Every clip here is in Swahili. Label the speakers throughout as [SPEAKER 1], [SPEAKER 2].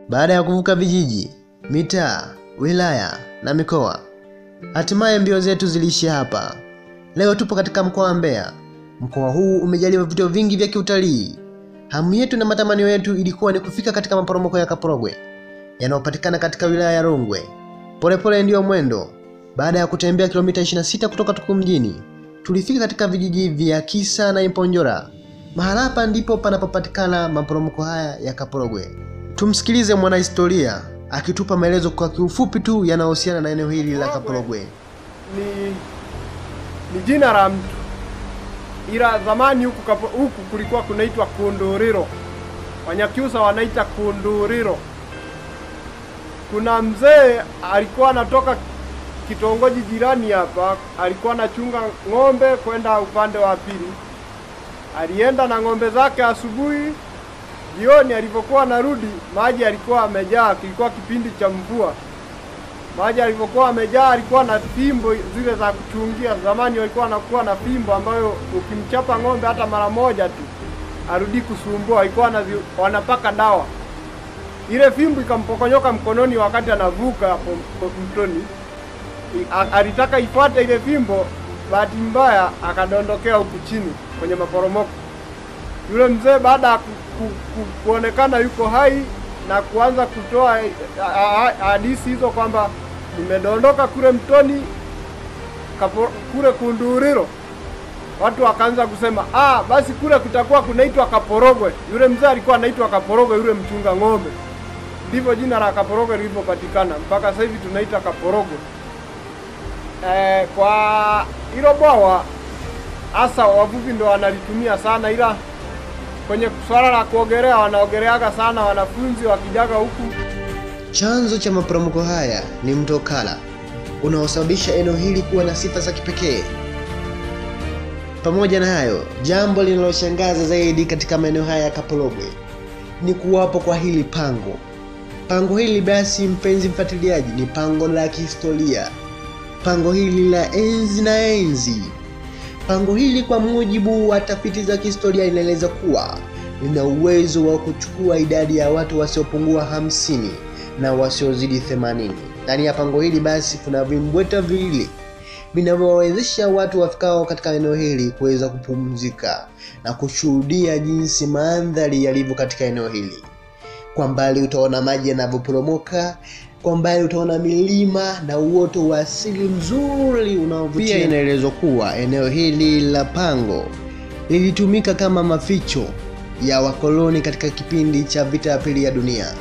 [SPEAKER 1] Baada ya kuvuka vijiji, mitaa, wilaya na mikoa, hatimaye mbio zetu ziliishia hapa. Leo tupo katika mkoa wa Mbeya. Mkoa huu umejaliwa vituo vingi vya kiutalii. Hamu yetu na matamanio yetu ilikuwa ni kufika katika maporomoko ya Kaporogwe yanayopatikana katika wilaya ya Rungwe. Polepole ndio mwendo. Baada ya kutembea kilomita 26 kutoka Tukuyu mjini, tulifika katika vijiji vya Kisa na Imponjora. Mahala hapa ndipo panapopatikana maporomoko haya ya Kaporogwe. Tumsikilize mwanahistoria akitupa maelezo kwa kiufupi tu yanayohusiana na eneo hili la Kaporogwe.
[SPEAKER 2] Ni jina la mtu. Ila zamani huku kulikuwa kunaitwa Kunduriro. Wanyakyusa wanaita Kunduriro. Kuna mzee alikuwa anatoka kitongoji jirani hapa, alikuwa anachunga ng'ombe kwenda upande wa pili. Alienda na ng'ombe zake asubuhi. Jioni alipokuwa anarudi, maji alikuwa amejaa, kilikuwa kipindi cha mvua. Maji alipokuwa amejaa, alikuwa na fimbo zile za kuchungia. Zamani walikuwa wanakuwa na fimbo ambayo ukimchapa ng'ombe hata mara moja tu arudi kusumbua, alikuwa wanapaka dawa. Ile fimbo ikampokonyoka mkononi wakati anavuka hapo mtoni. Alitaka ifuate ile fimbo, bahati mbaya akadondokea huku chini kwenye maporomoko. Yule mzee baada ya kuonekana yuko hai na kuanza kutoa hadithi hizo kwamba nimedondoka kule mtoni kule Kunduriro, watu wakaanza kusema basi kule kutakuwa kunaitwa Kaporogwe. Yule mzee alikuwa anaitwa Kaporogwe, yule mchunga ng'ombe. Ndivyo jina la Kaporogwe lilipopatikana. Mpaka sasa hivi tunaita Kaporogwe. Kwa hilo bwawa hasa wavuvi ndo wanalitumia sana, ila kwenye swala la kuogelea wanaogeleaga sana wanafunzi wakijaga huku.
[SPEAKER 1] Chanzo cha maporomoko haya ni mto Kala unaosababisha eneo hili kuwa na sifa za kipekee. Pamoja na hayo, jambo linaloshangaza zaidi katika maeneo haya ya Kaporogwe ni kuwapo kwa hili pango. Pango hili basi, mpenzi mfuatiliaji, ni pango la kihistoria. Pango hili la enzi na enzi. Pango hili kwa mujibu wa tafiti za kihistoria inaeleza kuwa lina uwezo wa kuchukua idadi ya watu wasiopungua 50 na wasiozidi 80. Ndani ya pango hili basi kuna vimbweta viwili vinavyowezesha watu wafikao katika eneo hili kuweza kupumzika na kushuhudia jinsi mandhari yalivyo katika eneo hili. Kwa mbali utaona maji yanavyoporomoka, kwa mbali utaona milima na uoto wa asili mzuri unaovutia. Pia inaelezwa kuwa eneo hili la pango lilitumika kama maficho ya wakoloni katika kipindi cha vita ya pili ya dunia.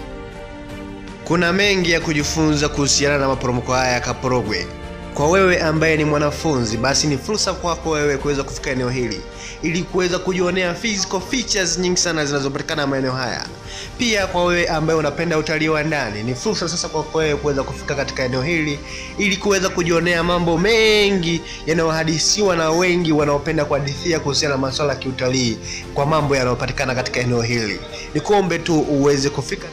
[SPEAKER 1] Kuna mengi ya kujifunza kuhusiana na maporomoko haya ya Kaporogwe. Kwa wewe ambaye ni mwanafunzi, basi ni fursa kwako wewe kuweza kufika eneo hili ili kuweza kujionea physical features nyingi sana zinazopatikana maeneo haya. Pia kwa wewe ambaye unapenda utalii wa ndani, ni fursa sasa kwako wewe kuweza kufika katika eneo hili ili kuweza kujionea mambo mengi yanayohadisiwa na wengi wanaopenda kuhadithia kuhusiana na masuala ya kiutalii kwa mambo yanayopatikana katika eneo hili. Nikuombe tu uweze kufika.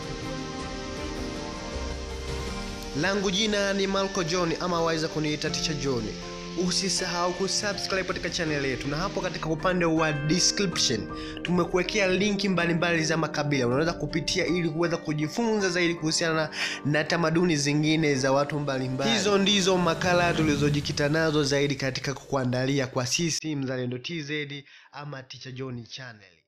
[SPEAKER 1] Langu jina ni Malko John, ama waweza kuniita Teacher John. Usisahau kusubscribe katika channel yetu, na hapo katika upande wa description tumekuwekea linki mbalimbali za makabila unaweza kupitia ili kuweza kujifunza zaidi kuhusiana na tamaduni zingine za watu mbalimbali. Hizo ndizo makala tulizojikita nazo zaidi katika kukuandalia kwa sisi Mzalendo TZ ama Teacher John channel.